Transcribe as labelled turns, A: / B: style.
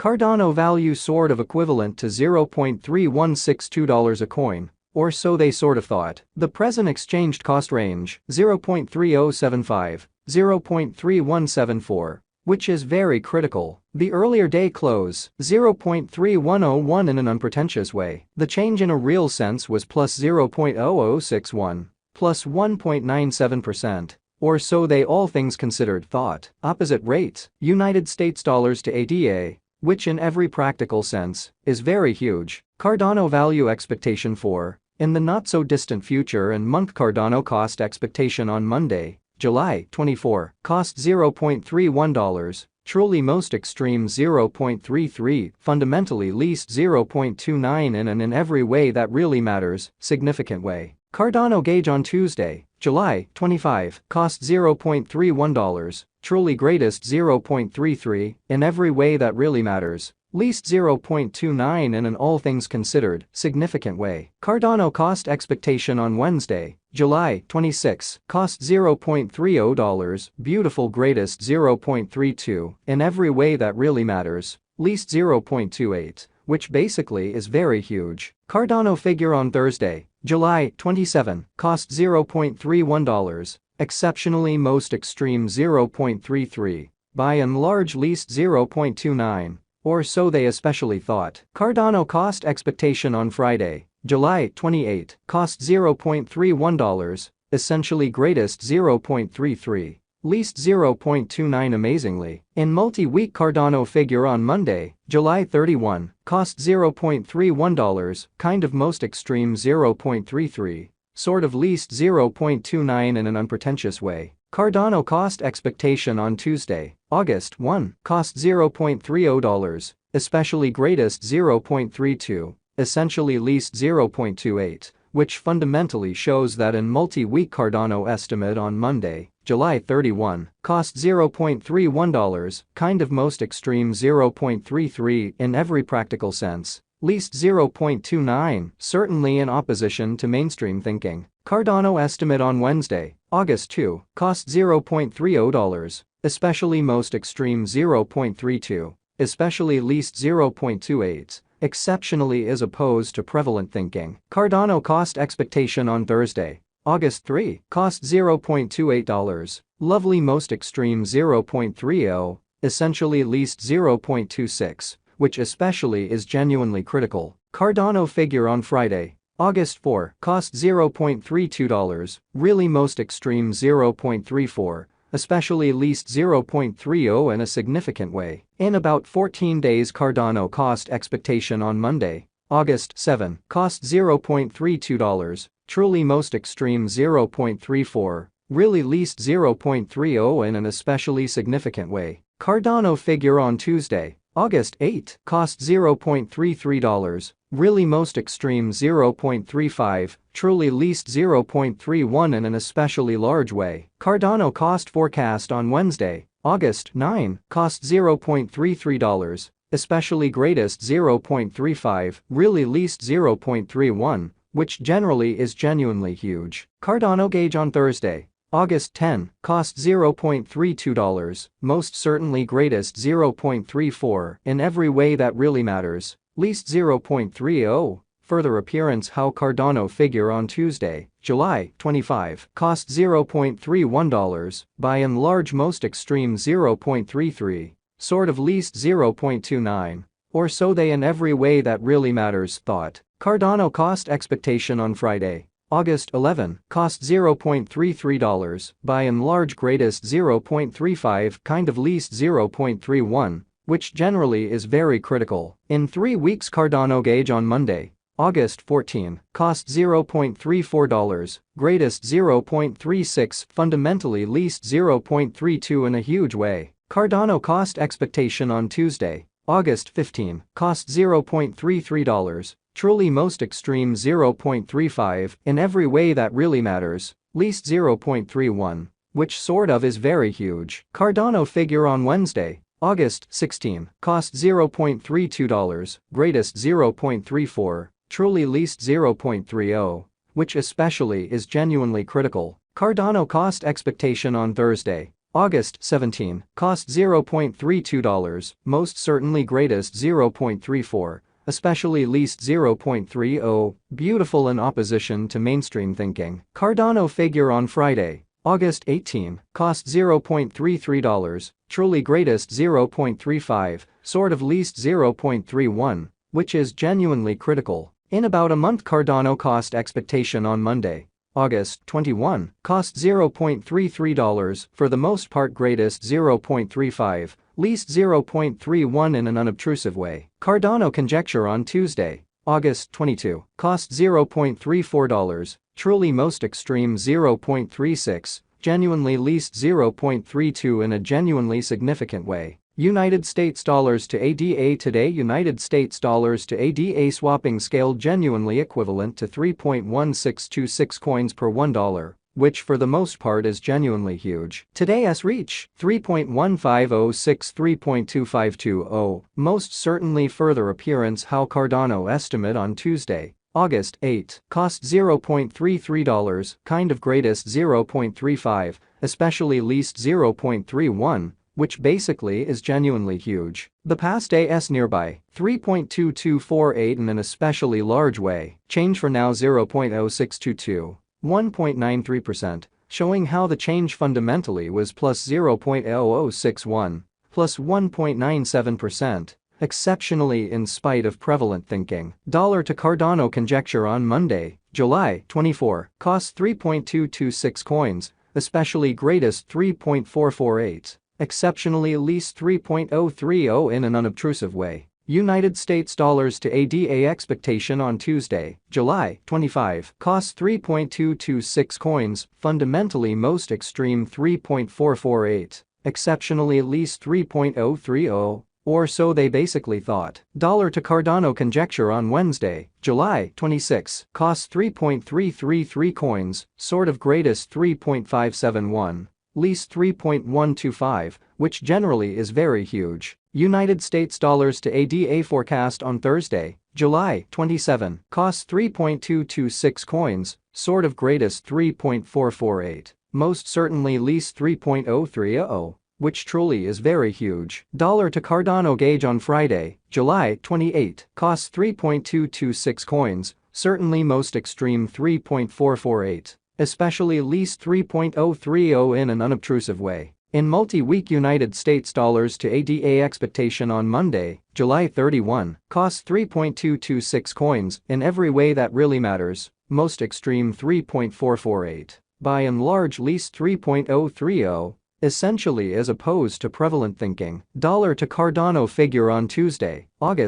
A: Cardano value sort of equivalent to $0.3162 a coin, or so they sort of thought. The present exchanged cost range, 0.3075, 0.3174, which is very critical. The earlier day close, 0.3101 in an unpretentious way. The change in a real sense was plus 0.0061, plus 1.97%. Or so they all things considered thought. Opposite rates, United States dollars to ADA, which in every practical sense, is very huge. Cardano value expectation for, in the not-so-distant future and month. Cardano cost expectation on Monday, July 24, cost $0.31, truly most extreme 0.33, fundamentally least 0.29 in and in every way that really matters, significant way. Cardano gauge on Tuesday, July 25, cost $0.31, truly greatest 0.33, in every way that really matters, least 0.29 in an all things considered, significant way. Cardano cost expectation on Wednesday, July 26, cost $0.30, beautiful greatest 0.32, in every way that really matters, least 0.28, which basically is very huge. Cardano figure on Thursday, July 27, cost $0.31, exceptionally most extreme 0.33, by and large least 0.29, or so they especially thought. Cardano cost expectation on Friday, July 28, cost $0.31, essentially greatest 0.33, least 0.29 amazingly. In multi-week Cardano figure on Monday, July 31, cost $0.31, kind of most extreme 0.33, sort of least 0.29 in an unpretentious way. Cardano cost expectation on Tuesday, August 1, cost $0.30, especially greatest 0.32, essentially least 0.28, which fundamentally shows that in multi-week Cardano estimate on Monday, July 31, cost $0.31, kind of most extreme 0.33 in every practical sense, least 0.29, certainly in opposition to mainstream thinking. Cardano estimate on Wednesday, August 2, cost $0.30, especially most extreme 0.32, especially least 0.28, exceptionally as opposed to prevalent thinking. Cardano cost expectation on Thursday, August 3, cost $0.28, lovely most extreme 0.30, essentially least 0.26, which especially is genuinely critical. Cardano figure on Friday, August 4, cost $0.32, really most extreme 0.34, especially least 0.30 in a significant way. In about 14 days Cardano cost expectation on Monday, August 7, cost $0.32, truly most extreme 0.34, really least 0.30 in an especially significant way. Cardano figure on Tuesday, August 8, cost $0.33, really most extreme 0.35, truly least 0.31 in an especially large way. Cardano cost forecast on Wednesday, August 9, cost $0.33, especially greatest 0.35, really least 0.31, which generally is genuinely huge. Cardano gauge on Thursday, August 10, cost $0.32, most certainly greatest 0.34 in every way that really matters, least 0.30, further appearance how Cardano figure on Tuesday, July 25, cost $0.31, by and large most extreme 0.33, sort of least 0.29, or so they in every way that really matters thought. Cardano cost expectation on Friday, August 11, cost $0.33, by and large greatest 0.35, kind of least 0.31, which generally is very critical. In 3 weeks Cardano gauge on Monday, August 14, cost $0.34, greatest 0.36, fundamentally least 0.32 in a huge way. Cardano cost expectation on Tuesday, August 15, cost $0.33, truly most extreme 0.35 in every way that really matters, least 0.31, which sort of is very huge. Cardano figure on Wednesday, August 16, cost $0.32, greatest 0.34, truly least 0.30, which especially is genuinely critical. Cardano cost expectation on Thursday, August 17, cost $0.32, most certainly greatest 0.34, especially least 0.30, beautiful in opposition to mainstream thinking. Cardano figure on Friday, August 18, cost $0.33, truly greatest 0.35, sort of least 0.31, which is genuinely critical. In about a month Cardano cost expectation on Monday, August 21, cost $0.33, for the most part greatest 0.35, least 0.31 in an unobtrusive way. Cardano conjecture on Tuesday, August 22, cost $0.34, truly most extreme 0.36, genuinely least 0.32 in a genuinely significant way. United States dollars to ADA today. United States dollars to ADA swapping scale genuinely equivalent to 3.1626 coins per $1, which for the most part is genuinely huge. Today's reach, 3.1506 3.2520, most certainly further appearance how Cardano estimate on Tuesday, August 8, cost $0.33, kind of greatest 0.35, especially least 0.31, which basically is genuinely huge. The past AS nearby, 3.2248 in an especially large way, change for now 0.0622, 1.93%, showing how the change fundamentally was plus 0.0061, plus 1.97%, exceptionally in spite of prevalent thinking. Dollar to Cardano conjecture on Monday, July 24, cost 3.226 coins, especially greatest 3.448. Exceptionally least 3.030 in an unobtrusive way. United States dollars to ADA expectation on Tuesday, July 25, cost 3.226 coins, fundamentally most extreme 3.448, exceptionally least 3.030, or so they basically thought. Dollar to Cardano conjecture on Wednesday, July 26, cost 3.333 coins, sort of greatest 3.571. Least 3.125, which generally is very huge. United States dollars to ADA forecast on Thursday, July 27, cost 3.226 coins, sort of greatest 3.448, most certainly least 3.030, which truly is very huge. Dollar to Cardano gauge on Friday, July 28, cost 3.226 coins, certainly most extreme 3.448. Especially least 3.030 in an unobtrusive way. In multi-week United States dollars to ADA expectation on Monday, July 31, cost 3.226 coins in every way that really matters, most extreme 3.448. By and large least 3.030, essentially as opposed to prevalent thinking. Dollar to Cardano figure on Tuesday, August